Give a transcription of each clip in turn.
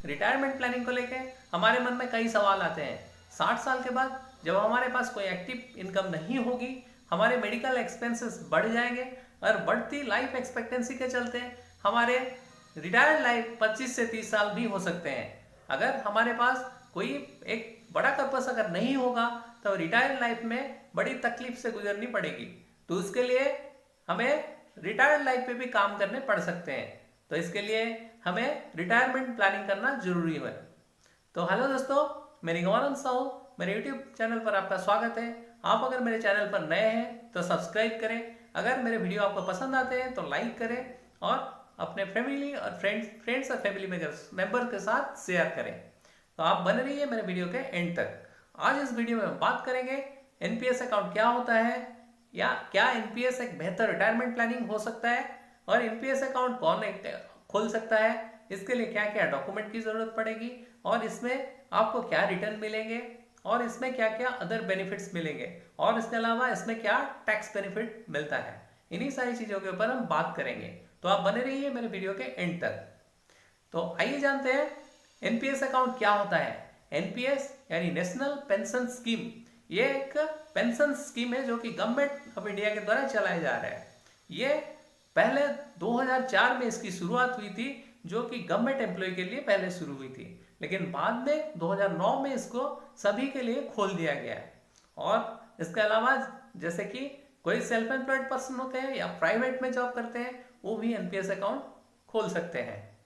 Retirement planning को लेके हमारे मन में कई सवाल आते हैं। 60 साल के बाद जब हमारे पास कोई एक्टिव इनकम नहीं होगी, हमारे मेडिकल एक्सपेंसेस बढ़ जाएंगे और बढ़ती लाइफ एक्सपेक्टेंसी के चलते हमारे रिटायर्ड लाइफ 25 से 30 साल भी हो सकते हैं। अगर हमारे पास कोई एक बड़ा पर्पस अगर नहीं होगा तो रिटायर्ड लाइफ में बड़ी तकलीफ से गुजरनी पड़ेगी। तो उसके लिए हमें रिटायर्ड लाइफ पे भी काम करने पड़ सकते हैं। तो इसके लिए हमें रिटायरमेंट प्लानिंग करना जरूरी है। तो हेलो दोस्तों, मैं निगमानंद साहू, मेरे यूट्यूब चैनल पर आपका स्वागत है। आप अगर मेरे चैनल पर नए हैं तो सब्सक्राइब करें। अगर मेरे वीडियो आपको पसंद आते हैं तो लाइक करें और अपने फैमिली और फ्रेंड्स और फैमिली मेंबर के साथ शेयर करें। तो आप बने रहिए मेरे वीडियो के एंड तक। आज इस वीडियो में हम बात करेंगे एनपीएस अकाउंट क्या होता है, या क्या एनपीएस एक बेहतर रिटायरमेंट प्लानिंग हो सकता है, और एनपीएस अकाउंट कौन खोल सकता है, इसके लिए क्या क्या डॉक्यूमेंट की जरूरत पड़ेगी, और इसमें आपको क्या रिटर्न मिलेंगे, और इसमें क्या क्या अदर बेनिफिट्स मिलेंगे, और इसके अलावा इसमें क्या टैक्स बेनिफिट मिलता है। इन्हीं सारी चीजों के ऊपर हम बात करेंगे। तो आप बने रहिए मेरे वीडियो के एंड तक। तो आइए जानते हैं एनपीएस अकाउंट क्या होता है। एनपीएस यानी नेशनल पेंशन स्कीम, ये एक पेंशन स्कीम है जो कि गवर्नमेंट ऑफ इंडिया के द्वारा चलाया जा रहा है। ये पहले 2004 में इसकी शुरुआत हुई थी, जो कि गवर्नमेंट एम्प्लॉय के लिए पहले शुरू हुई थी, लेकिन बाद में 2009 में इसको सभी के लिए खोल दिया गया। और इसके अलावा जैसे कि कोई सेल्फ एम्प्लॉयड पर्सन होते हैं या प्राइवेट में जॉब करते हैं, वो भी एनपीएस अकाउंट खोल सकते हैं।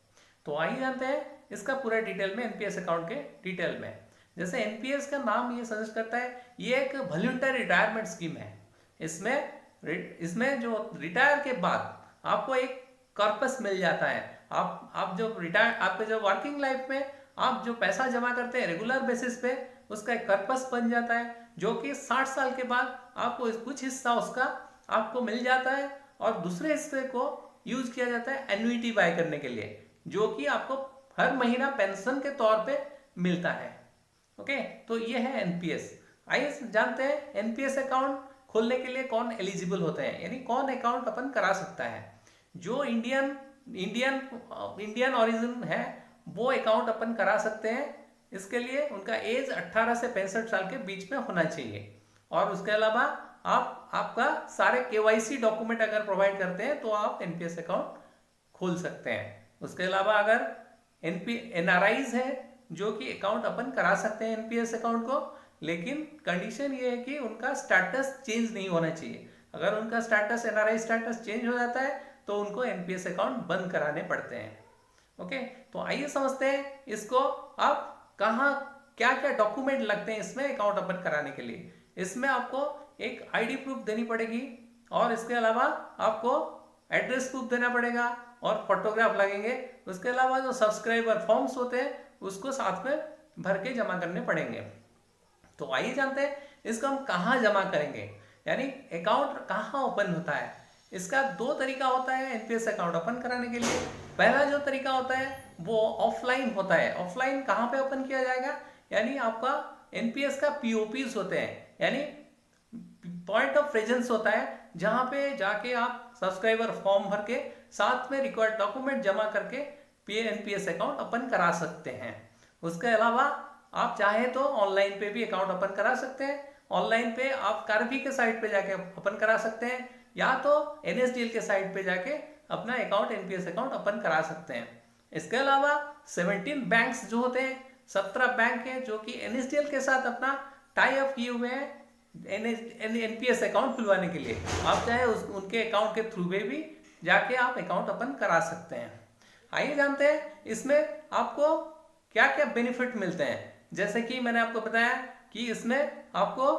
तो आइए जानते हैं इसका पूरा डिटेल में, एनपीएस अकाउंट के डिटेल में। जैसे एनपीएस का नाम ये सजेस्ट करता है, ये एक वॉलंटरी रिटायरमेंट स्कीम है। इसमें जो रिटायर के बाद आपको एक कॉर्पस मिल जाता है। आप जो रिटायर, आपके जो वर्किंग लाइफ में आप जो पैसा जमा करते हैं रेगुलर बेसिस पे, उसका एक कॉर्पस बन जाता है, जो कि 60 साल के बाद आपको कुछ हिस्सा उसका आपको मिल जाता है, और दूसरे हिस्से को यूज किया जाता है एन्युइटी बाय करने के लिए, जो कि आपको हर महीना पेंशन के तौर पे मिलता है। ओके, तो ये है एनपीएस। आइए जानते हैं एनपीएस अकाउंट खोलने के लिए कौन एलिजिबल होते हैं, यानी कौन अकाउंट अपन करा सकता है। जो इंडियन ओरिजिन है वो अकाउंट अपन करा सकते हैं। इसके लिए उनका एज 18 से 65 साल के बीच में होना चाहिए, और उसके अलावा आपका सारे केवाईसी डॉक्यूमेंट अगर प्रोवाइड करते हैं तो आप एनपीएस अकाउंट खोल सकते हैं। उसके अलावा अगर एनआरआईज है जो कि अकाउंट अपन करा सकते हैं एनपीएस अकाउंट को, लेकिन कंडीशन ये है कि उनका स्टेटस चेंज नहीं होना चाहिए। अगर उनका स्टेटस एनआरआई स्टेटस चेंज हो जाता है तो उनको एनपीएस अकाउंट बंद कराने पड़ते हैं। ओके, तो आइए समझते हैं इसको। आप कहाँ क्या क्या डॉक्यूमेंट लगते हैं इसमें अकाउंट ओपन कराने के लिए। इसमें आपको एक आईडी प्रूफ देनी पड़ेगी, और इसके अलावा आपको एड्रेस प्रूफ देना पड़ेगा, और फोटोग्राफ लगेंगे। उसके अलावा जो सब्सक्राइबर फॉर्म्स होते हैं उसको साथ में भर के जमा करने पड़ेंगे। तो आइए जानते हैं इसको हम कहाँ जमा करेंगे, यानी अकाउंट कहाँ ओपन होता है। इसका दो तरीका होता है एनपीएस अकाउंट ओपन कराने के लिए। पहला जो तरीका होता है वो ऑफलाइन होता है। ऑफलाइन कहाँ पे ओपन किया जाएगा, यानी आपका एनपीएस का पीओपीज होते हैं, यानी पॉइंट ऑफ प्रेजेंस होता है, जहां पे जाके आप सब्सक्राइबर फॉर्म भर के साथ में रिक्वायर्ड डॉक्यूमेंट जमा करके एनपीएस अकाउंट ओपन करा सकते हैं। उसके अलावा आप चाहे तो ऑनलाइन पे भी अकाउंट ओपन करा सकते हैं। ऑनलाइन पे आप कार्बी के साइट पे जाके ओपन करा सकते हैं, या तो एनएसडीएल के साइट पे जाके अपना अकाउंट एनपीएस अकाउंट ओपन करा सकते हैं। इसके अलावा 17 बैंक्स जो होते हैं, 17 बैंक है जो कि एनएसडीएल के साथ अपना टाई अप किए हुए हैं एनपीएस अकाउंट खुलवाने के लिए। आप चाहे उनके अकाउंट के थ्रू में भी जाके आप अकाउंट ओपन करा सकते हैं। आइए जानते हैं इसमें आपको क्या क्या बेनिफिट मिलते हैं। जैसे कि मैंने आपको बताया कि इसमें आपको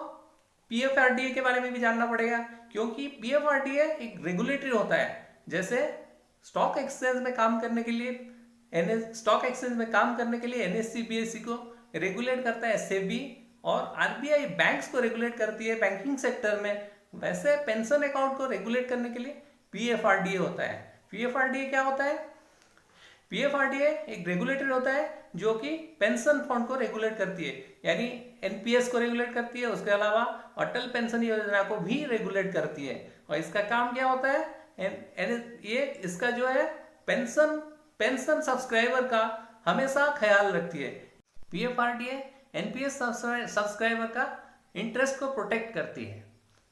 पीएफआरडीए के बारे में भी जानना पड़ेगा, क्योंकि पीएफआरडीए एक रेगुलेटरी होता है। जैसे स्टॉक एक्सचेंज में काम करने के लिए स्टॉक एक्सचेंज में काम करने के लिए एनएससी बीएससी को रेगुलेट करता है सेबी, और आरबीआई बैंक्स को रेगुलेट करती है बैंकिंग सेक्टर में। वैसे पेंशन अकाउंट को रेगुलेट करने के लिए पीएफआरडीए होता है। पीएफआरडीए क्या होता है? पीएफआरडीए एक रेगुलेटर होता है जो कि पेंशन फंड को रेगुलेट करती है, यानी एनपीएस को रेगुलेट करती है। उसके अलावा अटल पेंशन योजना को भी रेगुलेट करती है। और इसका काम क्या होता है? ये इसका जो है पेंशन सब्सक्राइबर का हमेशा ख्याल रखती है। PFRDA एनपीएस सब्सक्राइबर का इंटरेस्ट को प्रोटेक्ट करती है।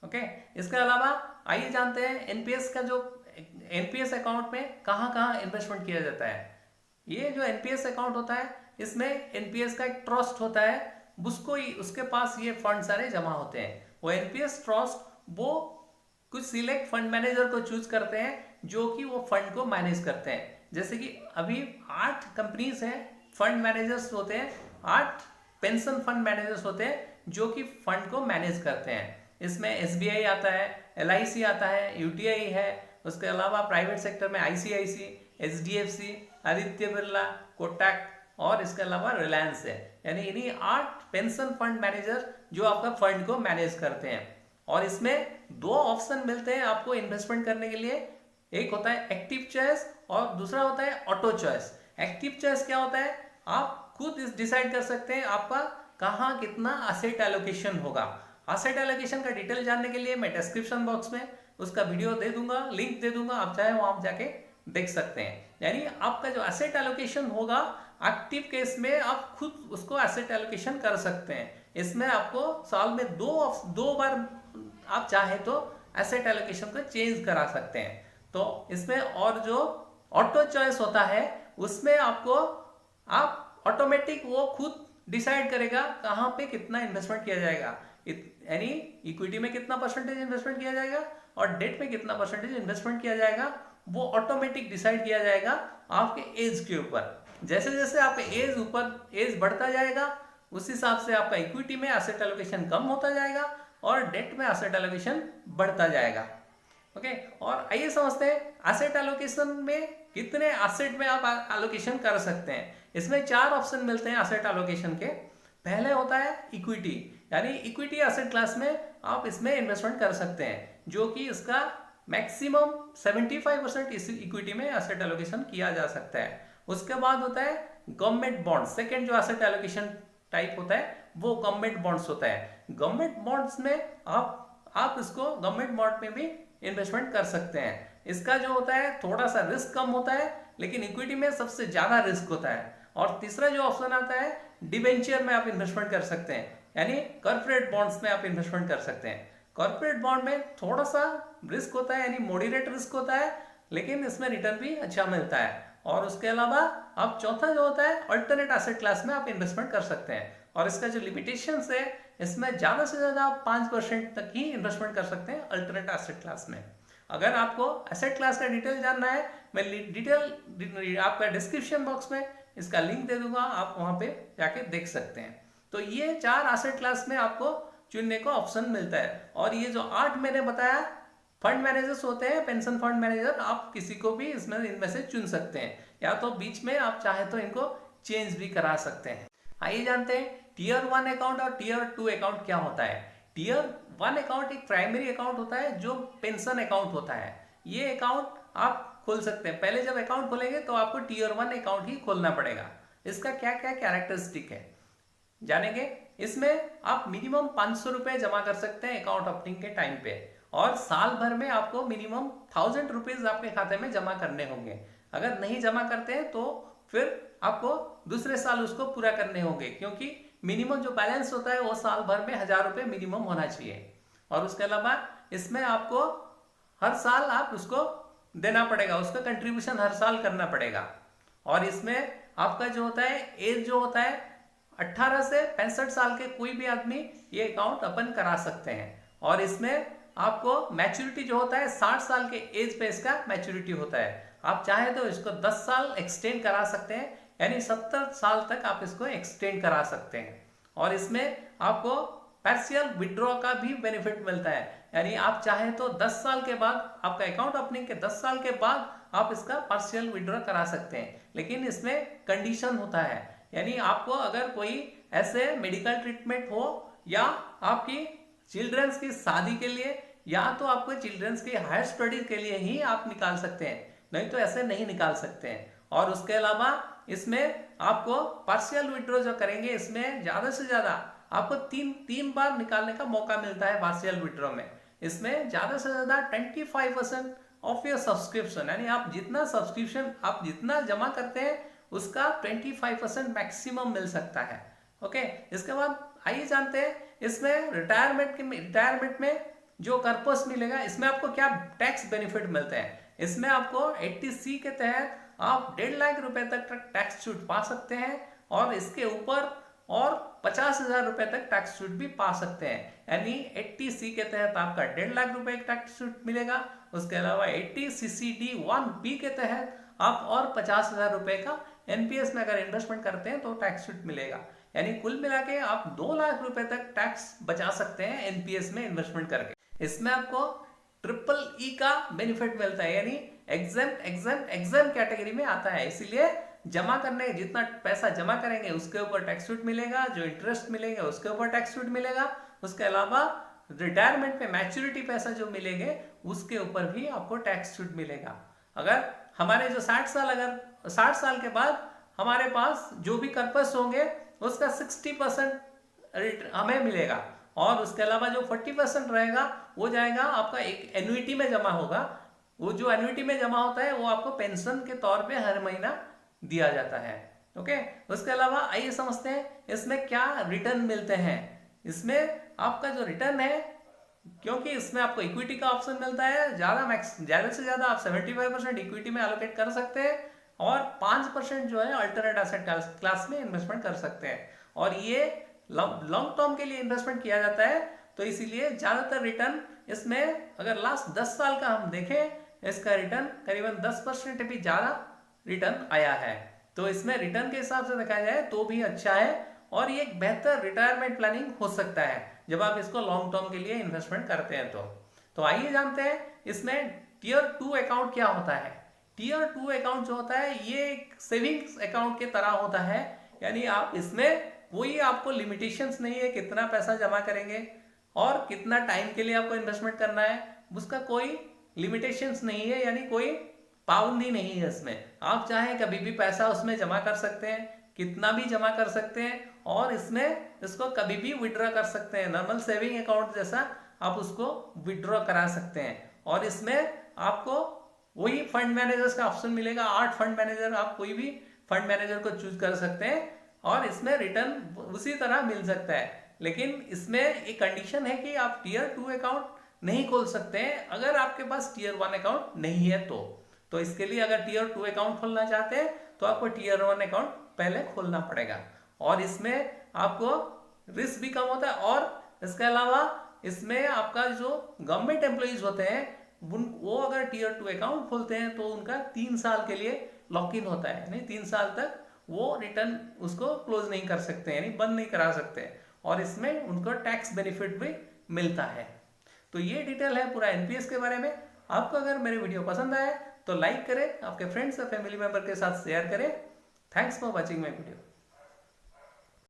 ओके, इसके अलावा आइए जानते हैं एनपीएस का जो एनपीएस अकाउंट में कहाँ कहाँ इन्वेस्टमेंट किया जाता है। ये जो एनपीएस अकाउंट होता है इसमें एनपीएस का एक ट्रस्ट होता है, उसके पास ये फंड सारे जमा होते हैं। वो एनपीएस ट्रस्ट वो कुछ सिलेक्ट फंड मैनेजर को चूज करते हैं जो कि वो फंड को मैनेज करते हैं। जैसे कि अभी 8 कंपनीज हैं, फंड मैनेजर्स होते हैं, 8 पेंशन फंड मैनेजर्स होते हैं जो कि फंड को मैनेज करते हैं। इसमें एसबीआई आता है, एलआईसी आता है, यूटीआई है, उसके अलावा प्राइवेट सेक्टर में आईसीआईसी, एचडीएफसी, आदित्य बिरला, कोटक और इसके अलावा रिलायंस है। यानी इन्हीं 8 पेंशन फंड मैनेजर जो आपका फंड को मैनेज करते हैं। और इसमें 2 ऑप्शन मिलते हैं आपको इन्वेस्टमेंट करने के लिए, एक होता है एक्टिव चॉइस और दूसरा होता है ऑटो चॉइस। एक्टिव चॉइस क्या होता है, आप खुद डिसाइड कर सकते हैं आपका कहाँ कितना असेट एलोकेशन होगा। असेट एलोकेशन का डिटेल जानने के लिए मैं डिस्क्रिप्शन बॉक्स में उसका वीडियो दे दूंगा, लिंक दे दूंगा, आप चाहे वहां जाके देख सकते हैं। यानी आपका जो एसेट एलोकेशन होगा एक्टिव केस में आप खुद उसको एसेट एलोकेशन कर सकते हैं। इसमें आपको साल में दो बार आप चाहे तो एसेट एलोकेशन को चेंज करा सकते हैं। तो इसमें और जो ऑटो चॉइस होता है उसमें आपको आप ऑटोमेटिक वो खुद डिसाइड करेगा कहाँ पे कितना इन्वेस्टमेंट किया जाएगा, यानी इक्विटी में कितना परसेंटेज इन्वेस्टमेंट किया जाएगा और डेट में कितना परसेंटेज इन्वेस्टमेंट किया जाएगा, वो ऑटोमेटिक डिसाइड किया जाएगा आपके एज के ऊपर। जैसे जैसे आपका एज बढ़ता जाएगा उस हिसाब से आपका इक्विटी में एसेट एलोकेशन कम होता जाएगा और डेट में एसेट एलोकेशन बढ़ता जाएगा। ओके, और आइए समझते हैं एसेट एलोकेशन में कितने एसेट में आप एलोकेशन कर सकते हैं। इसमें 4 ऑप्शन मिलते हैं एसेट एलोकेशन के। पहले होता है इक्विटी, यानी इक्विटी एसेट क्लास में आप इसमें इन्वेस्टमेंट कर सकते हैं, जो कि इसका मैक्सिमम 75% इस इक्विटी में एसेट एलोकेशन किया जा सकता है। उसके बाद होता है गवर्नमेंट बॉन्ड। सेकंड जो एसेट एलोकेशन टाइप होता है वो गवर्नमेंट बॉन्ड्स होता है। गवर्नमेंट बॉन्ड्स में आप इसको गवर्नमेंट बॉन्ड में भी इन्वेस्टमेंट कर सकते हैं। इसका जो होता है थोड़ा सा रिस्क कम होता है, लेकिन इक्विटी में सबसे ज्यादा रिस्क होता है। और तीसरा जो ऑप्शन आता है डिबेंचर में आप इन्वेस्टमेंट कर सकते हैं, यानी कॉर्पोरेट बॉन्ड्स में आप इन्वेस्टमेंट कर सकते हैं। कॉर्पोरेट बॉन्ड में थोड़ा सा रिस्क होता है, यानी मॉडरेट रिस्क होता है, लेकिन इसमें रिटर्न भी अच्छा मिलता है। और उसके अलावा आप चौथा जो होता है अल्टरनेट एसेट क्लास में आप इन्वेस्टमेंट कर सकते हैं। और इसका जो लिमिटेशंस है इसमें ज्यादा से ज्यादा आप 5% तक ही इन्वेस्टमेंट कर सकते हैं अल्टरनेट एसेट क्लास में। अगर आपको एसेट क्लास का डिटेल जानना है, मैं डिटेल आपका डिस्क्रिप्शन बॉक्स में इसका लिंक दे दूंगा, आप वहां पे जाके देख सकते हैं। तो ये 4 एसेट क्लास में आपको चुनने का ऑप्शन मिलता है। और ये जो 8 मैंने बताया फंड मैनेजर्स होते हैं, पेंशन फंड मैनेजर, आप किसी को भी इसमें इनमें से चुन सकते हैं, या तो बीच में आप चाहे तो इनको चेंज भी करा सकते हैं। आइए जानते हैं टीयर 1 अकाउंट और टीयर 2 अकाउंट क्या होता है। टीयर 1 अकाउंट एक प्राइमरी अकाउंट होता है जो पेंशन अकाउंट होता है। ये अकाउंट आप खोल सकते हैं। पहले जब अकाउंट खोलेंगे तो आपको टीयर 1 अकाउंट ही खोलना पड़ेगा। इसका क्या क्या कैरेक्टरिस्टिक है जानेंगे। इसमें आप मिनिमम 500 रुपए जमा कर सकते हैं अकाउंट ओपनिंग के टाइम पे, और साल भर में आपको मिनिमम 1000 रुपीज आपके खाते में जमा करने होंगे। अगर नहीं जमा करते हैं तो फिर आपको दूसरे साल उसको पूरा करने होंगे, क्योंकि मिनिमम जो बैलेंस होता है वो साल भर में 1000 रुपये मिनिमम होना चाहिए। और उसके अलावा इसमें आपको हर साल आप उसको देना पड़ेगा, उसका कंट्रीब्यूशन हर साल करना पड़ेगा। और इसमें आपका जो होता है एज जो होता है 18 से 65 साल के कोई भी आदमी ये अकाउंट ओपन करा सकते हैं। और इसमें आपको मैच्योरिटी जो होता है 60 साल के एज पे इसका मैच्योरिटी होता है। आप चाहे तो इसको 10 साल एक्सटेंड करा सकते हैं, यानी 70 साल तक आप इसको एक्सटेंड करा सकते हैं। और इसमें आपको पार्शियल विड्रॉ का भी बेनिफिट मिलता है, यानी आप चाहे तो 10 साल के बाद आपका अकाउंट ओपनिंग के 10 साल के बाद आप इसका पार्शियल विड्रॉ करा सकते हैं। लेकिन इसमें कंडीशन होता है, यानी आपको अगर कोई ऐसे मेडिकल ट्रीटमेंट हो या आपकी चिल्ड्रंस की शादी के लिए, या तो आपको चिल्ड्रंस की हायर स्टडीज के लिए ही आप निकाल सकते हैं, नहीं तो ऐसे नहीं निकाल सकते हैं। और उसके अलावा इसमें आपको पार्शियल विड्रॉ जो करेंगे इसमें ज्यादा से ज्यादा आपको तीन बार निकालने का मौका मिलता है पार्शियल विड्रॉ में। इसमें ज्यादा से ज्यादा 25% ऑफ योर सब्सक्रिप्शन, यानी आप जितना सब्सक्रिप्शन आप जितना जमा करते हैं उसका 25% मैक्सिमम मिल सकता है। ओके, इसके बाद आइए जानते हैं इसमें रिटायरमेंट में जो कर्पस मिलेगा, इसमें आपको क्या टैक्स बेनिफिट मिलते हैं। इसमें आपको 80C के तहत आप 1.5 लाख रुपए तक टैक्स छूट पा सकते हैं, और इसके ऊपर और 50,000 रुपए तक टैक्स छूट भी पा सकते हैं। यानी 80C के तहत आपका 1.5 लाख रुपए का टैक्स छूट मिलेगा। उसके अलावा 80CCD1B के तहत आप और 50,000 रुपए का एनपीएस में अगर इन्वेस्टमेंट करते हैं तो टैक्स छूट मिलेगा। यानी कुल मिला के आप 2 लाख रुपए तक टैक्स बचा सकते हैं एनपीएस में इन्वेस्टमेंट करके। इसमें आपको ट्रिपल का बेनिफिट मिलता है, यानी एग्जाम कैटेगरी में आता है। इसीलिए जमा करने जितना पैसा जमा करेंगे उसके ऊपर टैक्स छूट मिलेगा, जो इंटरेस्ट मिलेगा उसके ऊपर टैक्स छूट मिलेगा। उसके अलावा रिटायरमेंट में मैच्योरिटी पैसा जो मिलेंगे उसके ऊपर भी आपको टैक्स छूट मिलेगा। अगर हमारे जो 60 साल के बाद हमारे पास जो भी कर्पस होंगे उसका 60% हमें मिलेगा, और उसके अलावा जो 40% रहेगा वो जाएगा आपका एक एन्युइटी में जमा होगा। वो जो एन्युइटी में जमा होता है वो आपको पेंशन के तौर पे हर महीना दिया जाता है। ओके, उसके अलावा आइए समझते हैं इसमें क्या रिटर्न मिलते हैं। इसमें आपका जो रिटर्न है, क्योंकि इसमें आपको इक्विटी का ऑप्शन मिलता है, ज्यादा से ज्यादा आप 75% इक्विटी में एलोकेट कर सकते हैं, और 5% जो है अल्टरनेट एसेट क्लास में इन्वेस्टमेंट कर सकते हैं। और ये लॉन्ग टर्म के लिए इन्वेस्टमेंट किया जाता है, तो इसीलिए ज्यादातर रिटर्न इसमें अगर लास्ट 10 साल का हम देखें, इसका रिटर्न करीबन 10% भी ज्यादा रिटर्न आया है। तो इसमें रिटर्न के हिसाब से देखा जाए तो भी अच्छा है, और ये एक बेहतर रिटायरमेंट प्लानिंग हो सकता है जब आप इसको लॉन्ग टर्म के लिए इन्वेस्टमेंट करते हैं। तो आइए जानते हैं इसमें टियर 2 अकाउंट क्या होता है। टियर 2 अकाउंट जो होता है ये एक सेविंग्स अकाउंट के तरह होता है, यानी आप इसमें कोई आपको लिमिटेशंस नहीं है कितना पैसा जमा करेंगे और कितना टाइम के लिए आपको इन्वेस्टमेंट करना है, उसका कोई लिमिटेशंस नहीं है, यानी कोई पाबंदी नहीं है। इसमें आप चाहें कभी भी पैसा उसमें जमा कर सकते हैं, कितना भी जमा कर सकते हैं, और इसमें इसको कभी भी विड्रॉ कर सकते हैं। नॉर्मल सेविंग अकाउंट जैसा आप उसको विड्रॉ करा सकते हैं। और इसमें आपको वही फंड मैनेजर्स का ऑप्शन मिलेगा, 8 फंड मैनेजर, आप कोई भी फंड मैनेजर को चूज कर सकते हैं, और इसमें रिटर्न उसी तरह मिल सकता है। लेकिन इसमें एक कंडीशन है कि आप टियर 2 अकाउंट नहीं खोल सकते हैं अगर आपके पास टियर 1 अकाउंट नहीं है। तो इसके लिए अगर टियर 2 अकाउंट खोलना चाहते हैं तो आपको टियर 1 अकाउंट पहले खोलना पड़ेगा, और इसमें आपको रिस्क भी कम होता है। और इसके अलावा इसमें आपका जो गवर्नमेंट एम्प्लॉइज होते हैं वो अगर टियर 2 अकाउंट खोलते हैं तो उनका 3 साल के लिए लॉक इन होता है, यानी 3 साल तक वो रिटर्न उसको क्लोज नहीं कर सकते, यानी बंद नहीं करा सकते, और इसमें उनको टैक्स बेनिफिट भी मिलता है। तो ये डिटेल है पूरा एनपीएस के बारे में। आपको अगर मेरे वीडियो पसंद आए तो लाइक करें, आपके फ्रेंड्स और फैमिली मेंबर के साथ शेयर करें। Thanks for watching my video.